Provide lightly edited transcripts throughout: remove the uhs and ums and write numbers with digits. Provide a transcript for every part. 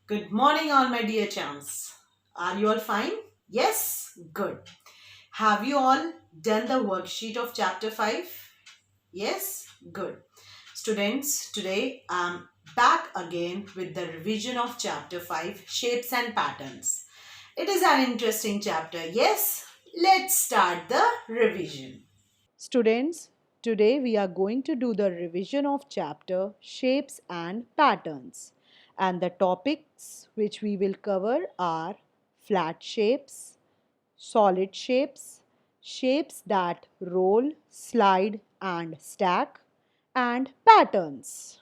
Good morning, all my dear chums. Are you all fine? Yes? Good. Have you all done the worksheet of chapter 5? Yes? Good. Students, today I'm back again with the revision of chapter 5 Shapes and Patterns. It is an interesting chapter. Yes? Let's start the revision. Students, today we are going to do the revision of chapter Shapes and Patterns. And the topics which we will cover are flat shapes, solid shapes, shapes that roll, slide, and stack, and patterns.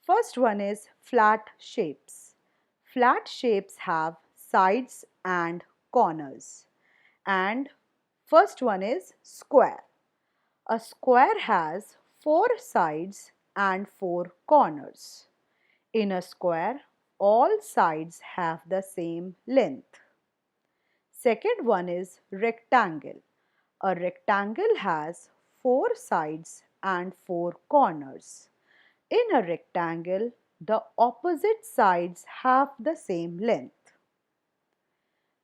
First one is flat shapes. Flat shapes have sides and corners. And first one is square. A square has four sides and four corners. In a square, all sides have the same length. Second one is rectangle. A rectangle has four sides and four corners. In a rectangle, the opposite sides have the same length.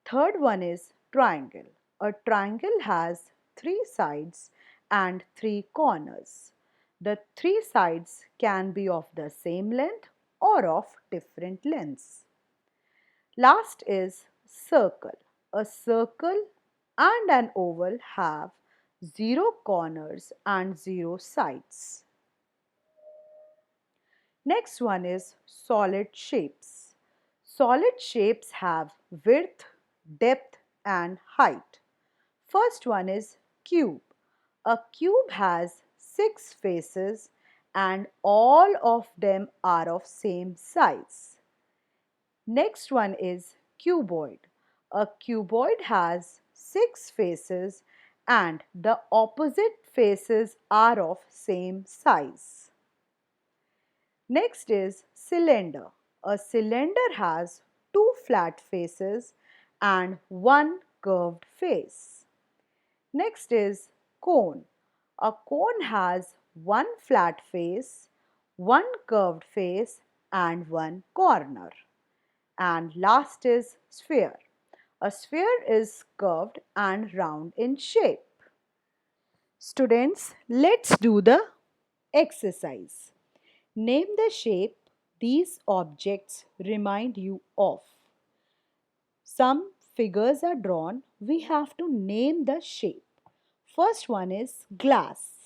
Third one is triangle. A triangle has three sides and three corners. The three sides can be of the same length or of different lengths. Last is circle. A circle and an oval have zero corners and zero sides. Next one is solid shapes. Solid shapes have width, depth and height. First one is cube. A cube has six faces and all of them are of same size. Next one is cuboid. A cuboid has six faces and the opposite faces are of same size. Next is cylinder. A cylinder has two flat faces and one curved face. Next is cone. A cone has one flat face, one curved face and one corner. And last is sphere. A sphere is curved and round in shape. Students, let's do the exercise. Name the shape these objects remind you of. Some figures are drawn. We have to name the shape. First one is glass.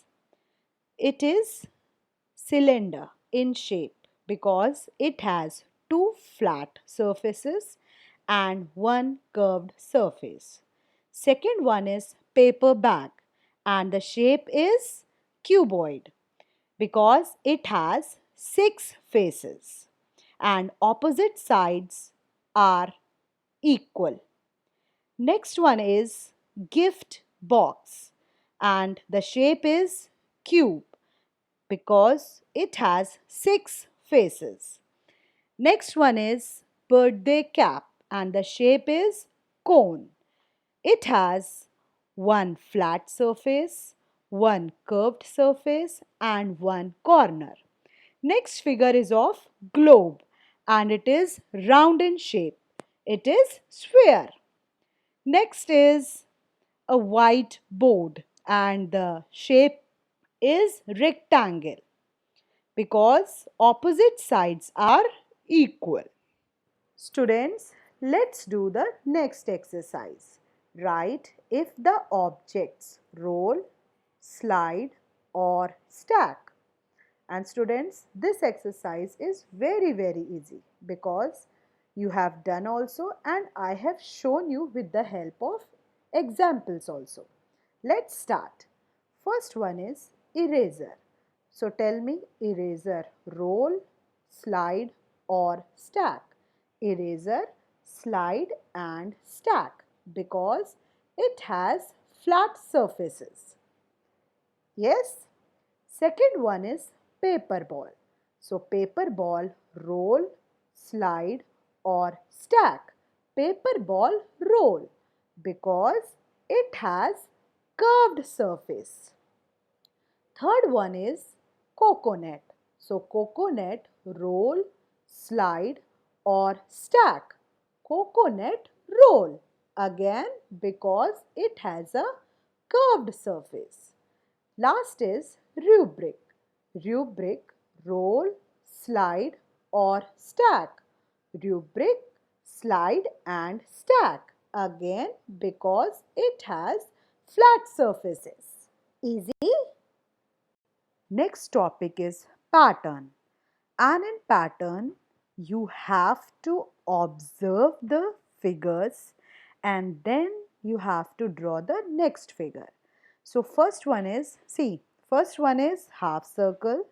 It is cylinder in shape because it has two flat surfaces and one curved surface. Second one is paper bag and the shape is cuboid because it has six faces and opposite sides are equal. Next one is gift box and the shape is cube because it has six faces. Next one is birthday cap and the shape is cone. It has one flat surface, one curved surface and one corner. Next figure is of globe and it is round in shape. It is sphere. Next is a white board and the shape is rectangle because opposite sides are equal. Students, let's do the next exercise. Write if the objects roll, slide or stack. And students, this exercise is very easy because you have done also and I have shown you with the help of examples also. Let's start. First one is eraser. So tell me eraser roll, slide or stack. Eraser, slide and stack because it has flat surfaces. Yes? Second one is paper ball. So paper ball roll, slide or stack. Paper ball roll because it has curved surface. Third one is coconut. So coconut roll, slide or stack. Coconut roll. Again, because it has a curved surface. Last is rubric. Rubric, roll, slide or stack. Rubric, slide and stack. Again, because it has flat surfaces. Easy? Next topic is pattern. And in pattern, you have to observe the figures and then you have to draw the next figure. So first one is, see, first one is half circle,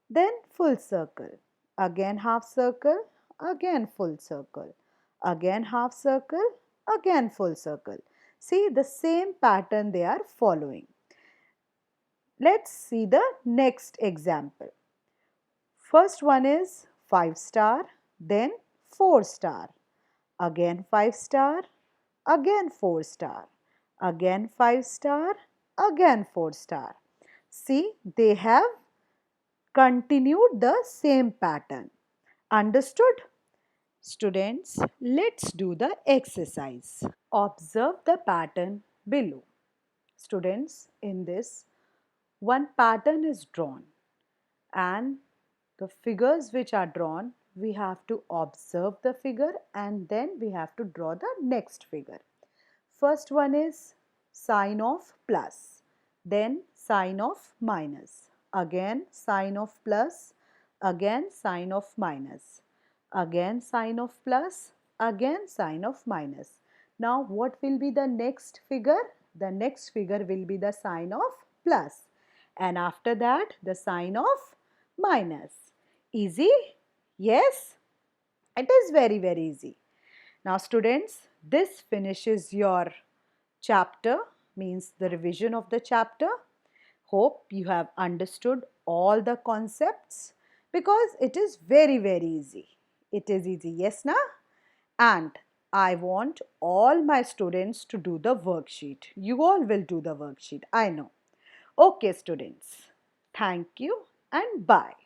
then full circle, again half circle, again full circle, again half circle, again full circle. See the same pattern they are following. Let's see the next example. First one is 5 star, then 4 star, again 5 star, again 4 star, again 5 star, again 4 star. See, they have continued the same pattern. Understood? Students, let's do the exercise. Observe the pattern below. Students, in this, one pattern is drawn and the figures which are drawn, we have to observe the figure and then we have to draw the next figure. First one is sign of plus, then sign of minus, again sign of plus, again sign of minus, again sign of plus, again sign of minus. Now what will be the next figure? The next figure will be the sign of plus and after that the sign of minus. Easy? Yes? It is very, very easy. Now students, this finishes your chapter, means the revision of the chapter. Hope you have understood all the concepts because it is very, very easy. It is easy, yes na? And I want all my students to do the worksheet. You all will do the worksheet, I know. Okay students, thank you and bye.